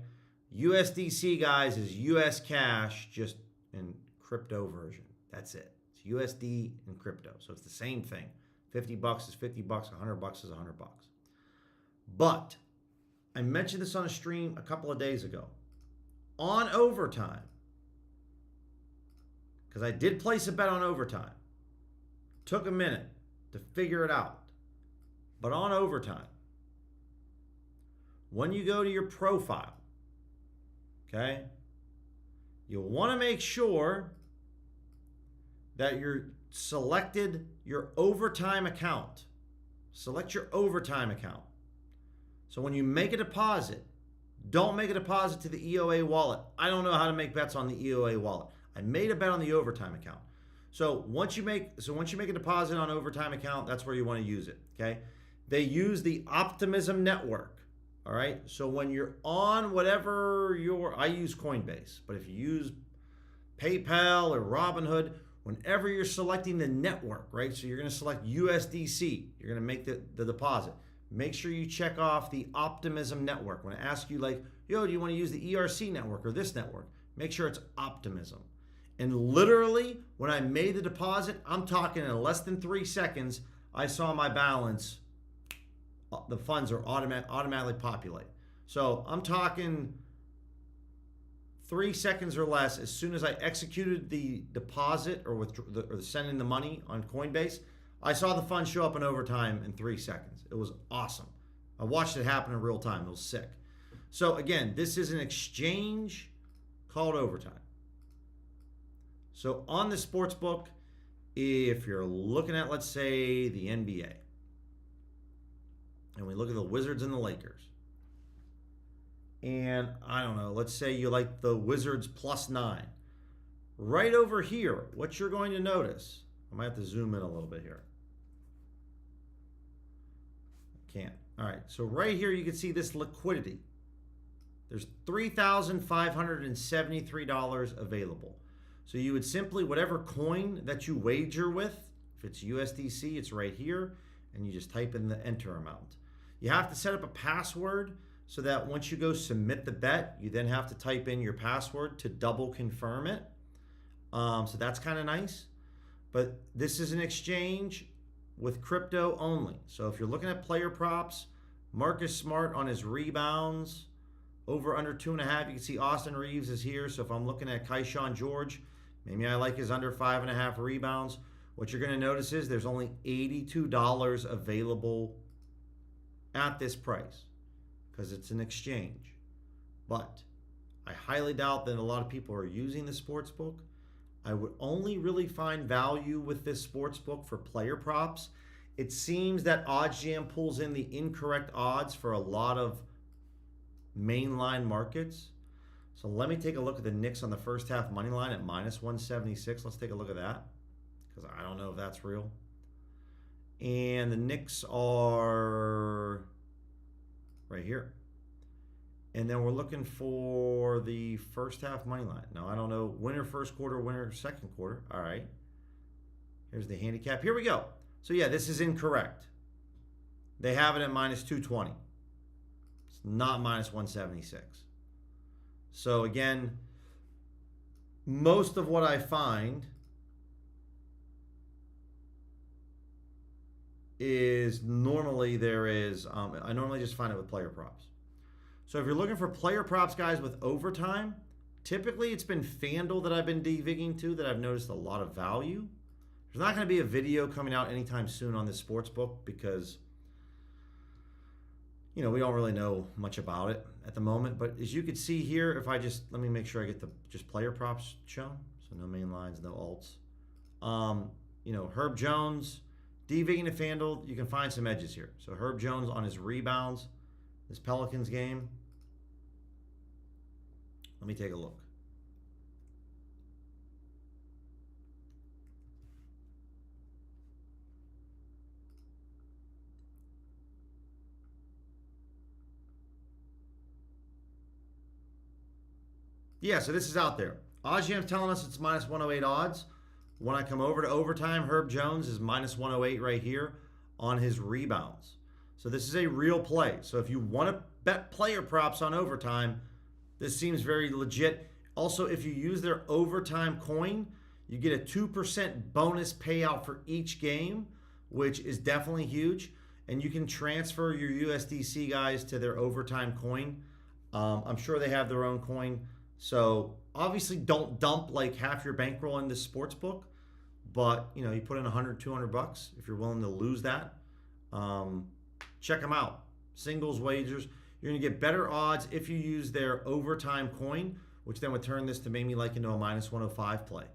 USDC, guys, is US cash, just in crypto version. That's it. It's USD and crypto. So it's the same thing. $50 is $50, $100 is $100. But I mentioned this on a stream a couple of days ago. On overtime, because I did place a bet on overtime. Took a minute to figure it out. But on overtime, when you go to your profile, okay, you'll want to make sure that you're selected your overtime account. Select your overtime account. So when you make a deposit, don't make a deposit to the EOA wallet. I don't know how to make bets on the EOA wallet. I made a bet on the overtime account. So once you make a deposit on overtime account, that's where you want to use it. Okay. They use the Optimism network. All right. So when you're on whatever I use Coinbase, but if you use PayPal or Robinhood, whenever you're selecting the network, right? So you're going to select USDC. You're going to make the deposit. Make sure you check off the Optimism network. When I ask you like, yo, do you want to use the ERC network or this network? Make sure it's Optimism. And literally, when I made the deposit, I'm talking in less than 3 seconds, I saw my balance. The funds are automatically populate. So I'm talking 3 seconds or less. As soon as I executed the deposit or sending the money on Coinbase, I saw the funds show up in overtime in 3 seconds. It was awesome. I watched it happen in real time. It was sick. So again, this is an exchange called overtime. So on the sports book, if you're looking at, let's say, the NBA, and we look at the Wizards and the Lakers, and I don't know, let's say you like the Wizards +9. Right over here, what you're going to notice, I might have to zoom in a little bit here. Can't. All right, so right here you can see this liquidity. There's $3,573 available. So you would simply, whatever coin that you wager with, if it's USDC, it's right here, and you just type in the enter amount. You have to set up a password so that once you go submit the bet, you then have to type in your password to double confirm it. So that's kind of nice. But this is an exchange with crypto only. So if you're looking at player props, Marcus Smart on his rebounds, over under 2.5. You can see Austin Reeves is here. So if I'm looking at Keyshawn George, maybe I like his under 5.5 rebounds. What you're going to notice is there's only $82 available at this price because it's an exchange. But I highly doubt that a lot of people are using the sports book. I would only really find value with this sports book for player props. It seems that OddsJam pulls in the incorrect odds for a lot of mainline markets. So let me take a look at the Knicks on the first half money line at -176. Let's take a look at that because I don't know if that's real. And the Knicks are right here. And then we're looking for the first half money line. Now, I don't know. Winner first quarter, winner second quarter. All right. Here's the handicap. Here we go. So, yeah, this is incorrect. They have it at -220. It's not -176. So, again, most of what I find is normally I normally just find it with player props. So if you're looking for player props, guys, with overtime, typically it's been FanDuel that I've been digging to that I've noticed a lot of value. There's not going to be a video coming out anytime soon on this sports book because, we don't really know much about it at the moment. But as you can see here, if I let me make sure I get the just player props shown. So no main lines, no alts. Herb Jones, digging to FanDuel, you can find some edges here. So Herb Jones on his rebounds, this Pelicans game. Let me take a look. Yeah, so this is out there. OddsJam's telling us it's -108 odds. When I come over to overtime, Herb Jones is -108 right here on his rebounds. So this is a real play. So if you want to bet player props on overtime, This seems very legit. Also, if you use their overtime coin, you get a 2% bonus payout for each game, which is definitely huge. And you can transfer your USDC guys to their overtime coin. I'm sure they have their own coin. So obviously don't dump like half your bankroll in this sports book. But, you know, you put in 100, 200 bucks if you're willing to lose that. Check them out. Singles wagers. You're going to get better odds if you use their overtime coin, which then would turn this to maybe like into a minus 105 play,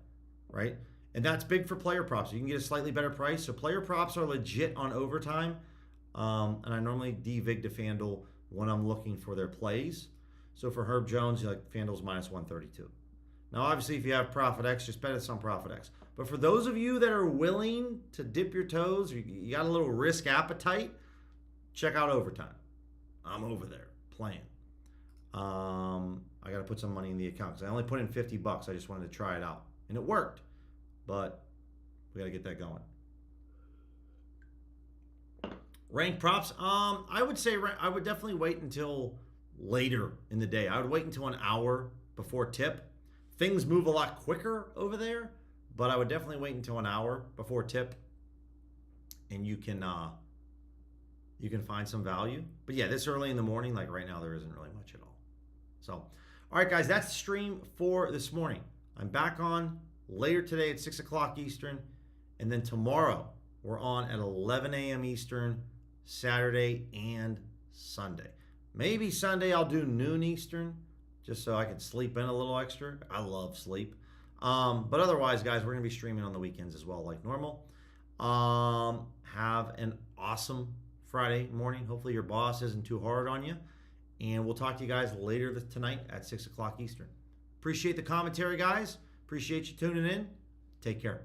right? And that's big for player props. You can get a slightly better price. So player props are legit on overtime. And I normally de-vig to FanDuel when I'm looking for their plays. So for Herb Jones, like FanDuel's minus 132. Now, obviously, if you have Profit X, just bet it's on Profit X. But for those of you that are willing to dip your toes, you got a little risk appetite, check out overtime. I'm over there playing. I got to put some money in the account because I only put in 50 bucks. I just wanted to try it out. And it worked. But we got to get that going. Rank props. I would say I would definitely wait until later in the day. I would wait until an hour before tip. Things move a lot quicker over there, but I would definitely wait until an hour before tip, and you can find some value. But yeah, this early in the morning, like right now, there isn't really much at all. So, all right, guys, that's the stream for this morning. I'm back on later today at 6 o'clock Eastern, and then tomorrow we're on at 11 a.m. Eastern, Saturday and Sunday. Maybe Sunday I'll do noon Eastern, just so I can sleep in a little extra. I love sleep. But otherwise, guys, we're going to be streaming on the weekends as well, like normal. Have an awesome Friday morning. Hopefully your boss isn't too hard on you. And we'll talk to you guys later tonight at 6 o'clock Eastern. Appreciate the commentary, guys. Appreciate you tuning in. Take care.